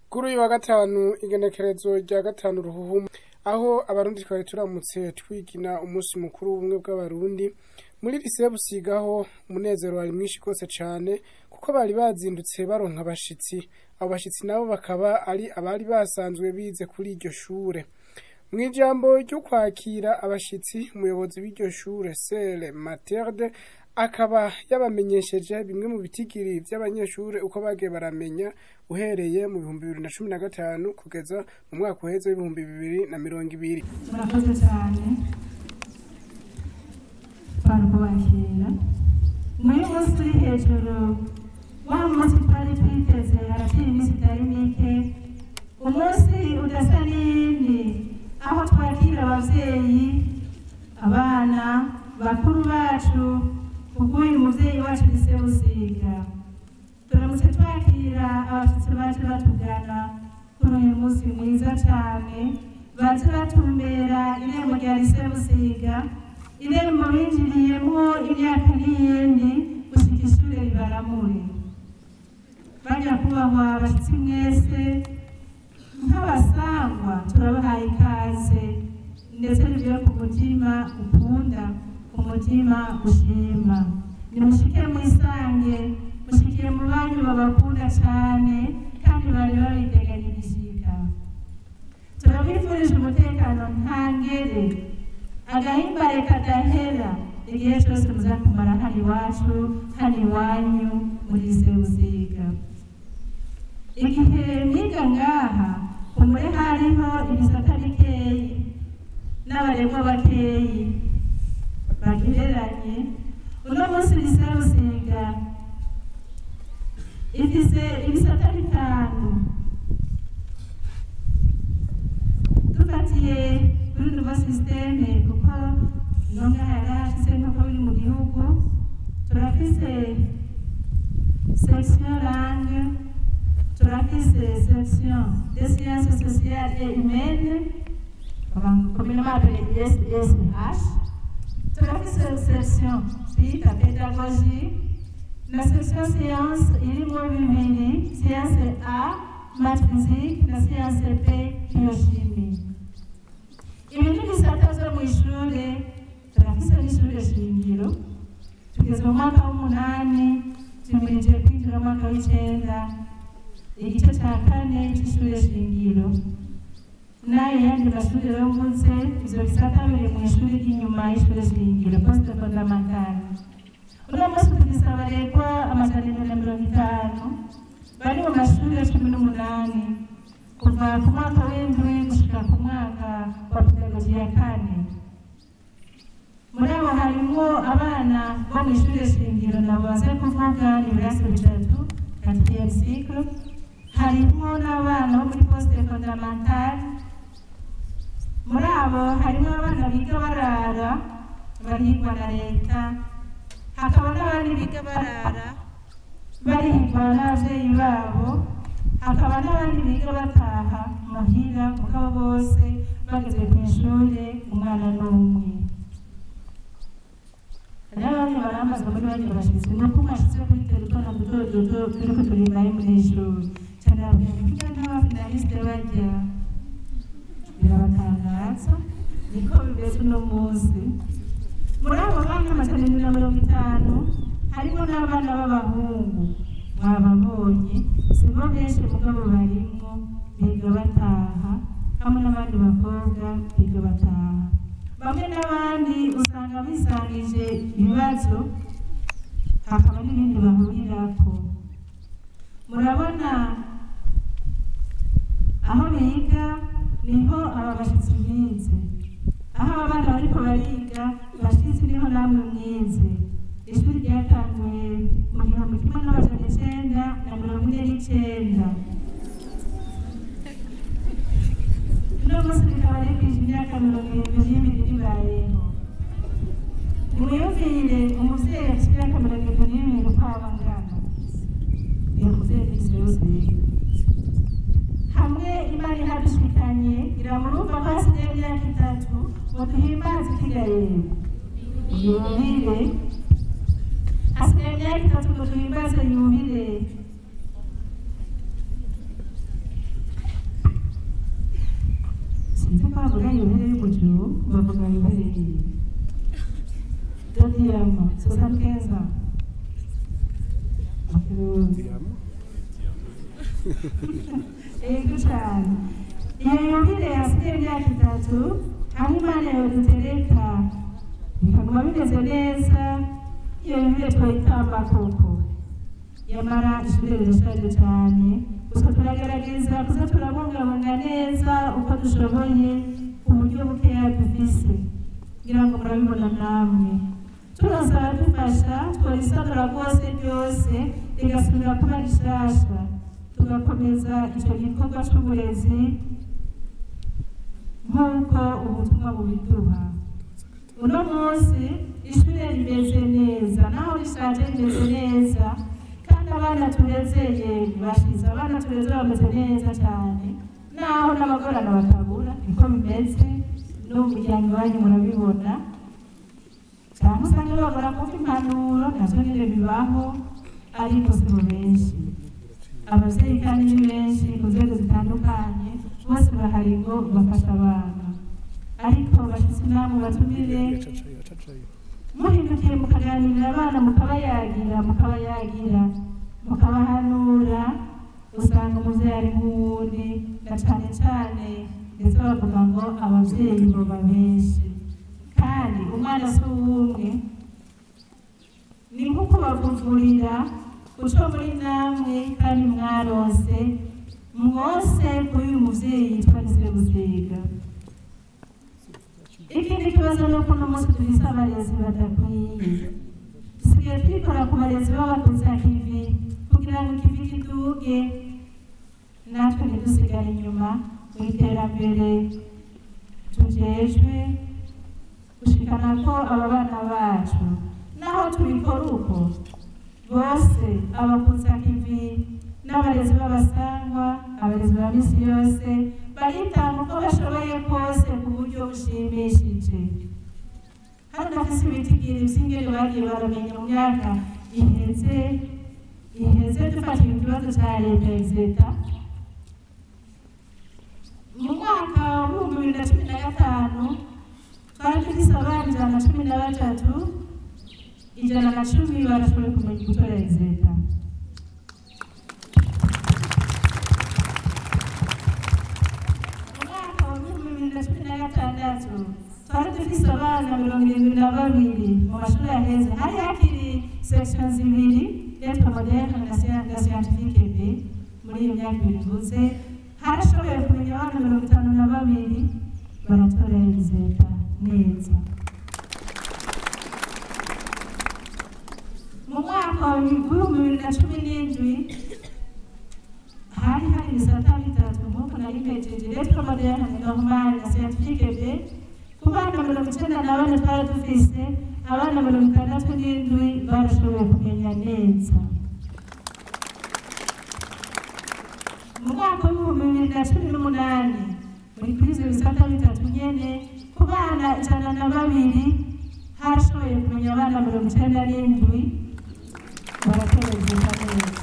Kuri uyu wa gatanu igenekerezo rya gatanu ruhuhuma aho abarundi twari turamutse twigina umunsi mukuru w'ubumwe bw'abarundi muri lycée Busigaho umunezero wari mwinshi kose cane kuko bari bazindutse baronka abashitsi abo bashitsi nabo bakaba ari abari basanzwe bize kuri iryo shure mwijambo ryo kwakira abashitsi umuyobozi w'iryo shure Sele Materde akaba yabamenyesheje bimwe mu bitigiri by'abanyeshure uko bagiye baramenya uhereye mu 2015 kugeza mu mwaka uheze 2020. Murakoze cyane barubakira muri munsi hejuru wa munsi twari twiteze harakiri iminsi itari mike umunsi udasa n'iyindi aho twakira abavyeyi abana bakuru bacu kubw'uyu muvyeyi wacu lycée Busiga turamutse twakira abashitsi bacu batugana kuri uyu munsi mwiza cyane baje batumbera irembo rya lycée Busiga irembo binjiriyemwo imyaka n'iyindi gushika ishure ribaramure bajya kubahwa abashitsi mwese nk'abasangwa turabahaye ikaze ndetse bivuye ku mutima ukunda umutima ushima nimushike mwisange mushikiye mu banyu babakunda cyane kandi bari babiteganya igishika turabifurije umutekano ntangere agahimbare kadahera igihe cyose muzakumara hano iwacu hano iwanyu muri lycée Busiga igihe mwiga ngaha umure hariho ibisata bikeyi n'abaremwa bakeyi bagereranye uno munsi lycée Busiga ifise ibisata bitanu dufatiye kuri nouveau système kuko nonga yarashyize nk'uko biri mu gihugu turafise section langue turafise section des sciences sociales et humaines communément appelée SSH turafise section twita pédagogie na section science irimo bibiri science A math physique na science B biochimie ibindi bisata vyo mw'ishure turafise n'ishure shingiro tugeze mu mwaka w'umunani tumirije kwinjira mu mwaka w'icenda igice ca kane c'ishure shingiro nayo yandi mashure yo mvuze ivyo bisata biri mw'ishure ry'inyuma y'ishure shingiro poste fondamentale uno munsi tugisaba rekwa amajana 150 bari mu mashure 18 kuva ku mwaka w'indwi gushika ku mwaka wa pedagogie ya kane muri abo harimwo abana bo mw'ishure shingiro nabo baze kuvuga ni birasi bitatu 4e cycle harimwo n'abana bo muri poste fondamentale muri abo harimo abana biga barara barihigwa na leta hakaba n'abandi biga barara barihigwa n'abavyeyi babo hakaba n'abandi biga bataha muhira kuko bose bageze kw'ishure umwana n'umwe n'abandi barambazwa muri bagiye bashitse nuko mwashitse kuri telefone duto duto turiko turimbaye mw'ishure cane ababwira n'abafinaliste bajya birabatangaza niko bimeze uno munsi muri abo bana amajana 150 harimo n'abana b'abahungu mwababonye sibo benshi mugabo barimwo biga bataha hamwe n'abandi bakobwa biga bataha bamwe n'abandi usanga bisangije ibibazo hakaba n'ibindi bahurirako murabona aho biga niho aba bashitsi bize aho abana bariko bariga bashitsi niho namwe mwize ishuri ryatanguye mu 1949 uno munsi rikaba rikwije imyaka 72 ribayeho nimwiyumvire umuvyeyi afite imyaka 72 uko aba angana iyo muvyeyi lycée Busiga hamwe imana ihadushikanye iramurumva ko hasigaye imyaka 3 ngo duhimbaze ikigariro yubile hasigaye imyaka 3 ngo duhimbaze yubile bavuga yuhere y'umujuru bavuga yuhere yiwe dodiyama 75 ans ego cyane iyo yubile yasigaye imyaka 3 aho Imana yodutereka bikaguma bimeze neza iyo yubile twayitamba koko yamara ishuri rirashaje cyane gusa turagerageza kuza turabungabunga neza uko dushoboye ku buryo bukeya dufise kugira ngo murabibona namwe turasaba dufasha twarisanura rwose byose rigasubira kuba rishasha tugakomeza icyo gikorwa cy'uburezi nk'uko ubutumwa bubiduha uno munsi ishuri rimeze neza naho rishaje rimeze neza kandi abana turezeye bashize abana tureze bameze neza cyane naho n'abagorana batabura niko bimeze n'umuryango wanyu murabibona cyangwa usanga bagora kuko impanuro nazo nyine bibaho ariko si bo benshi ababyeyi kandi ni benshi ku nzego zitandukanye bose bahari ngo bafashe abana ariko bashyitsi namwe batumire muhindukiye mukaganirira abana mukabayagira mukabahanura usanga umubyeyi ari nk'uwundi na cyane cyane ndetse bavuga ngo ababyeyi baba benshi kandi umwana si uw'umwe ni nk'uko bavuvurira uco muri namwe kandi mwarose mwose kuri uyu mubyeyi yitwa Nisebusiga. Ikindi kibazo ni uko uno munsi dufise abarezi badakwiye dusigaye twikora ku barezi b'abakozi akivi kugira ngo ikivi kiduge natwe ntidusigare inyuma mu iterambere tujejwe gushikana ko aba bana bacu naho tubikora uko bose abakozi akivi n'abarezi b'abasangwa abarezi ba misi yose baritanga uko bashoboye kose ku buryo bushimishije. Hano ndafise ibitigiri vy'ingene bagiye baramenya mu myaka iheze dufatiye ikibazo ca leta exeta mu mwaka w'ibihumbi 2015 twari dufise abana 113 110 barashoboye kumenya gutora exeta. Twari dufise abana 72 mu mashuri yaheze hari hakiri section zibiri lettre moderne na scientifique B muri iyo myaka bivuze harashoboye kumenya abana 52 baratora exeta neza. Mu mwaka wa 2017 hari ibisata bitatu nk'uko nari mpejeje lettre moderne normale na scientifique B ku bana 94 twari dufise abana 67 barashoboye kumenya neza. Mu mwaka w'ibihumbi 2018 muri kwizo bisata bitatu nyene ku bana 102 harashoboye kumenya abana 97 baratora exeta neza.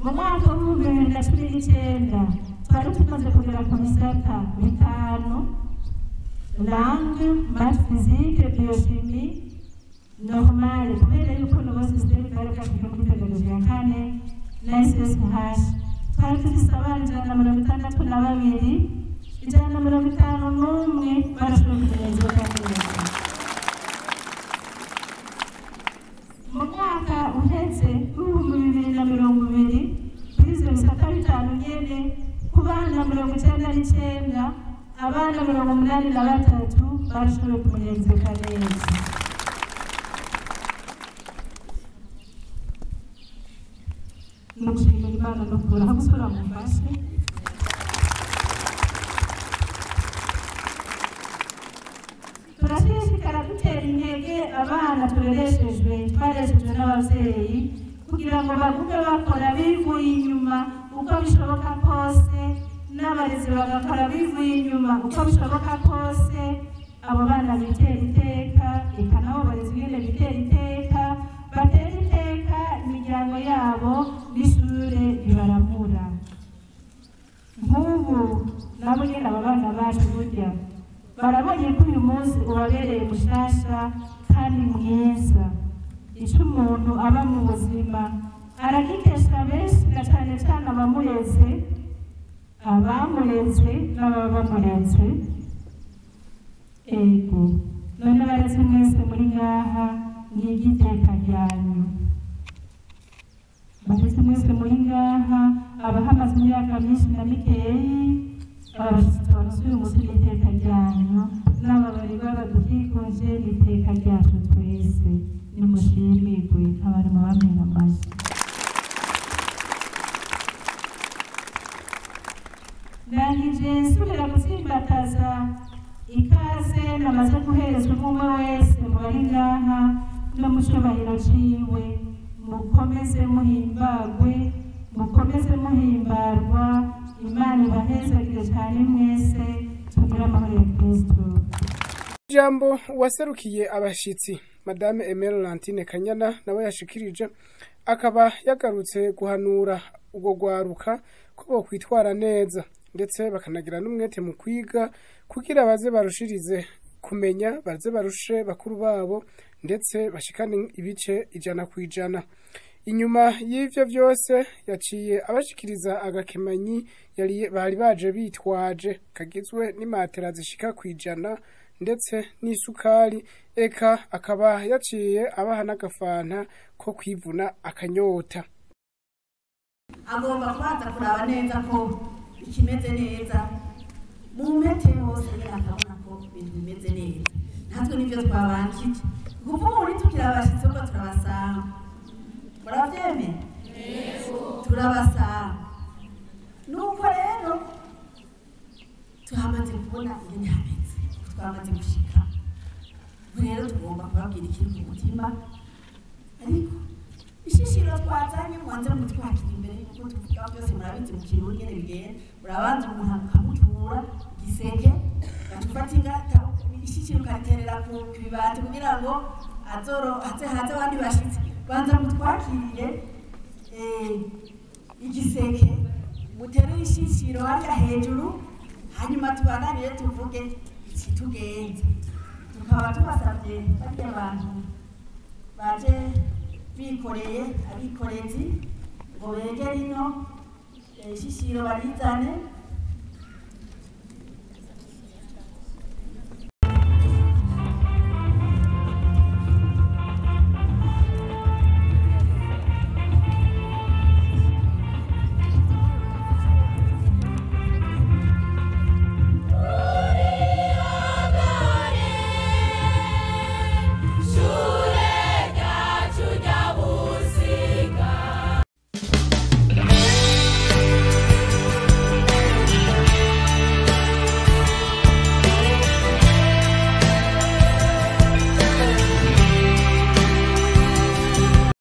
Mu mwaka w'ibihumbi 2019 twari tumaze kugera ku bisata bitanu langue, maths, physique, biochimie normale kubera yuko nobo systeme kari gafite muri pedagogie ya kane na SSH twari dufise abana 162 151 barashoboye kumenya exeta neza. Mu mwaka uheze w'ibihumbi 2020 kwizo bisata bitanu nyene ku bana 99 abana 83 barashoboye kumenya exeta neza. Nukushimira Imana no kubura gusura mu mbashe turashishikara dutera intege abana turereshejwe twareshejwe n'ababyeyi kugira ngo bagume bakora bivuye inyuma uko bishoboka kose n'abarezi bagakora bivuye inyuma uko bishoboka kose abo bana bitera iteka eka nabo barezi nyine bitera iteka batera iteka imiryango yabo n'ishure bibaramura. Nk'ubu nabo nyine aba bana bacu burya barabonye ko uyu munsi ubabereye mushasha kandi mwiza. Icyo umuntu aba mu buzima aragikesha benshi na cyane cyane abamureze, abamureze n'ababa bamureze. Ego none bareze mwese muri ngaha ng'igiteka ryanyu, bareze mwese muri ngaha abahamaze imyaka myinshi na mikeyi, abashitsi barasuye umunsi n'iteka ryanyu, n'ababari babadukikuje n'iteka ryacu twese. Nimushimirwe abantu mubamena amashyi. Ndangije nsubira gutsimbataza ikaze namaze guherezwa umwe wese mu bari ngaha no mu cyubahiro ciwe. Mukomeze muhimbagwe, mukomeze muhimbarwa, Imana ibahezagire cyane mwese, tugire amahoro ya Kristo. Ijambo waserukiye abashitsi Madame Aimée Laurentine Kanyana nawe yashikirije, akaba yagarutse guhanura ubwo gwaruka ko bokwitwara neza ndetse bakanagira n'umwete mu kwiga kugira baze barushirize kumenya, baze barushe bakuru babo ndetse bashikane ibice 100%. Inyuma y'ivyo byose yaciye abashikiriza agakemanyi bari baje bitwaje kagizwe n'imatera zishika kwijana ndetse n'isukari, eka akaba yaciye abaha n'agafanta ko kwivuna akanyota. Agomba kubanza kuraba neza ko ikimeze neza mu mete hose, akabona ko ibintu bimeze neza. Natwe nivyo twabanjije kuvuga muri tukira abashitsi ko turabasanga, murabyemeye? Turabasanga. Nuko rero tuhamaze kubona ingene hameze, twamaze gushika, rero tugomba kubabwira ikiri ku mutima. Ariko ishishiro twazanye mwanze mutwakira imbere yuko tuvuga byose murabizi mu kirundi nyene bigenda. Urabanza umuntu akamutura igiseke gatufata ingata, ishishiro kariterera ku bibati kugira ngo haze abandi bashitsi. Banza mutwakiriye igiseke, muterere ishishiro hariya hejuru, hanyuma tubananire tuvuge ikitugenze. Tukaba tubasabye barya abantu baje abikorezi ngo begere ino ishishiro barizane